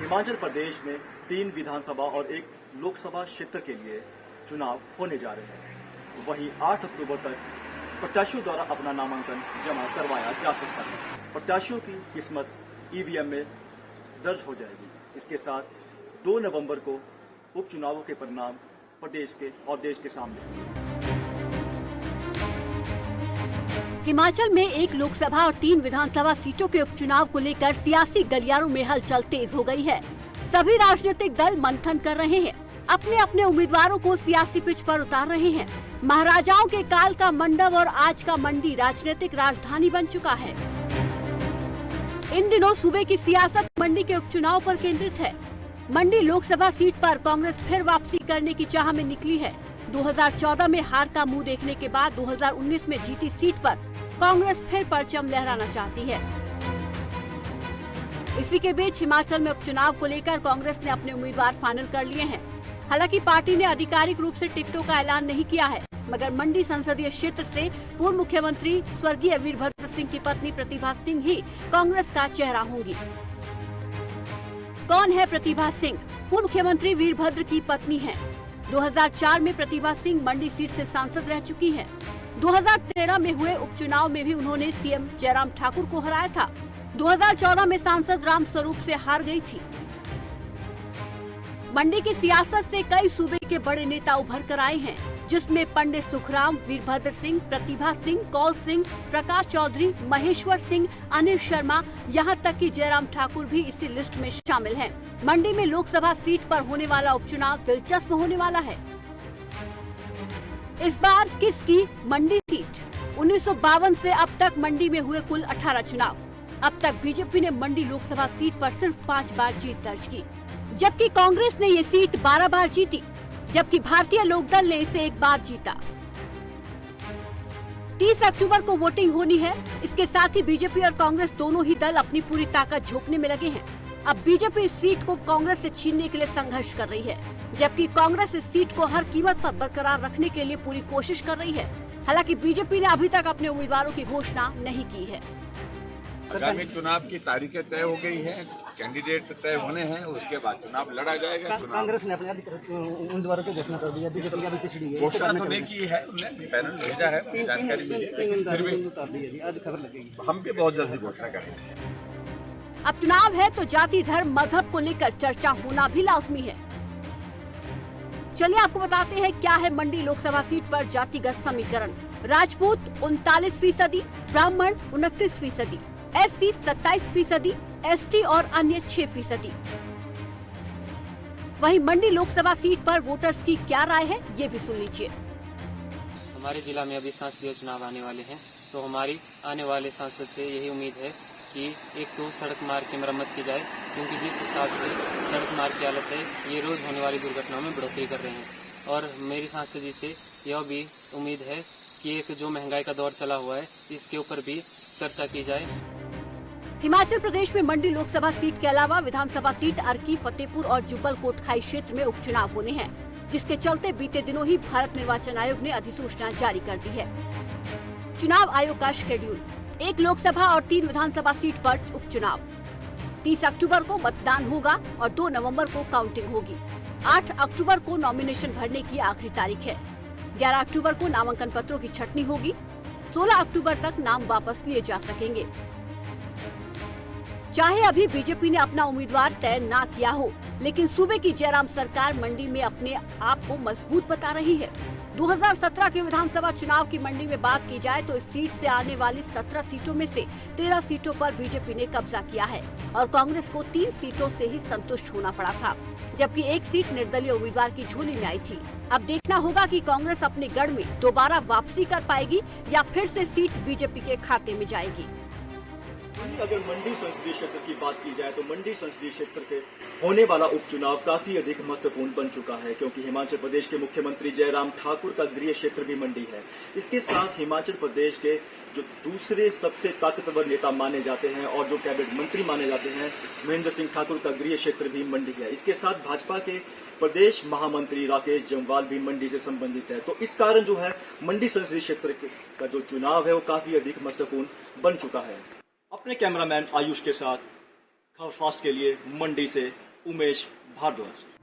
हिमाचल प्रदेश में 3 विधानसभा और 1 लोकसभा क्षेत्र के लिए चुनाव होने जा रहे हैं। वहीं 8 अक्टूबर तक प्रत्याशियों द्वारा अपना नामांकन जमा करवाया जा सकता है। प्रत्याशियों की किस्मत ईवीएम में दर्ज हो जाएगी। इसके साथ 2 नवंबर को उपचुनावों के परिणाम प्रदेश के और देश के सामने। हिमाचल में 1 लोकसभा और 3 विधानसभा सीटों के उपचुनाव को लेकर सियासी गलियारों में हलचल तेज हो गई है। सभी राजनीतिक दल मंथन कर रहे हैं, अपने अपने उम्मीदवारों को सियासी पिच पर उतार रहे हैं। महाराजाओं के काल का मंडप और आज का मंडी राजनीतिक राजधानी बन चुका है। इन दिनों सूबे की सियासत मंडी के उपचुनाव पर केंद्रित है। मंडी लोकसभा सीट पर कांग्रेस फिर वापसी करने की चाह में निकली है। 2014 में हार का मुंह देखने के बाद 2019 में जीती सीट पर कांग्रेस फिर परचम लहराना चाहती है। इसी के बीच हिमाचल में उपचुनाव को लेकर कांग्रेस ने अपने उम्मीदवार फाइनल कर लिए हैं। हालांकि पार्टी ने आधिकारिक रूप से टिकटों का ऐलान नहीं किया है, मगर मंडी संसदीय क्षेत्र से पूर्व मुख्यमंत्री स्वर्गीय वीरभद्र सिंह की पत्नी प्रतिभा सिंह ही कांग्रेस का चेहरा होंगी। कौन है प्रतिभा सिंह? पूर्व मुख्यमंत्री वीरभद्र की पत्नी है। 2004 में प्रतिभा सिंह मंडी सीट से सांसद रह चुकी हैं। 2013 में हुए उपचुनाव में भी उन्होंने सीएम जयराम ठाकुर को हराया था। 2014 में सांसद राम स्वरूप से हार गई थी। मंडी की सियासत से कई सूबे के बड़े नेता उभर कर आए हैं, जिसमें पंडित सुखराम, वीरभद्र सिंह, प्रतिभा सिंह, कौल सिंह, प्रकाश चौधरी, महेश्वर सिंह, अनिल शर्मा, यहां तक कि जयराम ठाकुर भी इसी लिस्ट में शामिल हैं। मंडी में लोकसभा सीट पर होने वाला उपचुनाव दिलचस्प होने वाला है। इस बार किसकी मंडी सीट? 1952 से अब तक मंडी में हुए कुल 18 चुनाव। अब तक बीजेपी ने मंडी लोकसभा सीट पर सिर्फ 5 बार जीत दर्ज की, जबकि कांग्रेस ने ये सीट 12 बार जीती, जबकि भारतीय लोकदल ने इसे 1 बार जीता। 30 अक्टूबर को वोटिंग होनी है। इसके साथ ही बीजेपी और कांग्रेस दोनों ही दल अपनी पूरी ताकत झोंकने में लगे हैं। अब बीजेपी इस सीट को कांग्रेस से छीनने के लिए संघर्ष कर रही है, जबकि कांग्रेस इस सीट को हर कीमत पर बरकरार रखने के लिए पूरी कोशिश कर रही है। हालांकि बीजेपी ने अभी तक अपने उम्मीदवारों की घोषणा नहीं की है। आगामी चुनाव की तारीखें तय हो गई है, कैंडिडेट तय होने हैं, उसके बाद चुनाव लड़ा जाएगा। कांग्रेस ने अपने उम्मीदवारों की घोषणा कर दी है, बीजेपी अभी पिछड़ी है। घोषणा तो नहीं की है, उन्होंने पैनल भेजा है, जानकारी मिली, फिर भी आज खबर लगेगी। हम भी बहुत जल्दी घोषणा करेंगे। अब चुनाव है तो जाति, धर्म, मजहब को लेकर चर्चा होना भी लाजमी है। चलिए आपको बताते हैं क्या है मंडी लोकसभा सीट पर जातिगत समीकरण। राजपूत 39%, ब्राह्मण 29%, SC 27%, ST और अन्य 6%। वहीं मंडी लोकसभा सीट पर वोटर्स की क्या राय है, ये भी सुन लीजिए। हमारे जिला में अभी संसदीय चुनाव आने वाले हैं, तो हमारी आने वाले सांसद से यही उम्मीद है कि एक तो सड़क मार्ग की मरम्मत की जाए, क्योंकि जिस हिसाब से सड़क मार्ग की हालत है, ये रोज होने वाली दुर्घटनाओं में बढ़ोतरी कर रहे हैं। और मेरी सांसद जी से यह भी उम्मीद है कि एक जो महंगाई का दौर चला हुआ है, इसके ऊपर भी चर्चा की जाए। हिमाचल प्रदेश में मंडी लोकसभा सीट के अलावा विधानसभा सीट अर्की, फतेहपुर और जुब्बल कोटखाई क्षेत्र में उपचुनाव होने हैं, जिसके चलते बीते दिनों ही भारत निर्वाचन आयोग ने अधिसूचना जारी कर दी है। चुनाव आयोग का शेड्यूल: 1 लोकसभा और 3 विधानसभा सीट पर उपचुनाव। 30 अक्टूबर को मतदान होगा और 2 नवंबर को काउंटिंग होगी। 8 अक्टूबर को नॉमिनेशन भरने की आखिरी तारीख है। 11 अक्टूबर को नामांकन पत्रों की छंटनी होगी। 16 अक्टूबर तक नाम वापस लिए जा सकेंगे। चाहे अभी बीजेपी ने अपना उम्मीदवार तय ना किया हो, लेकिन सूबे की जयराम सरकार मंडी में अपने आप को मजबूत बता रही है। 2017 के विधानसभा चुनाव की मंडी में बात की जाए तो इस सीट से आने वाली 17 सीटों में से 13 सीटों पर बीजेपी ने कब्जा किया है और कांग्रेस को 3 सीटों से ही संतुष्ट होना पड़ा था, जबकि 1 सीट निर्दलीय उम्मीदवार की झोली में आई थी। अब देखना होगा कि कांग्रेस अपने गढ़ में दोबारा वापसी कर पाएगी या फिर से सीट बीजेपी के खाते में जाएगी। अगर मंडी संसदीय क्षेत्र की बात की जाए तो मंडी संसदीय क्षेत्र के होने वाला उपचुनाव काफी अधिक महत्वपूर्ण बन चुका है, क्योंकि हिमाचल प्रदेश के मुख्यमंत्री जयराम ठाकुर का गृह क्षेत्र भी मंडी है। इसके साथ हिमाचल प्रदेश के जो दूसरे सबसे ताकतवर नेता माने जाते हैं और जो कैबिनेट मंत्री माने जाते हैं, महेंद्र सिंह ठाकुर का गृह क्षेत्र भी मंडी है। इसके साथ भाजपा के प्रदेश महामंत्री राकेश जम्वाल भी मंडी से संबंधित है। तो इस कारण जो है मंडी संसदीय क्षेत्र का जो चुनाव है वो काफी अधिक महत्वपूर्ण बन चुका है। अपने कैमरामैन आयुष के साथ खबर फास्ट के लिए मंडी से उमेश भारद्वाज।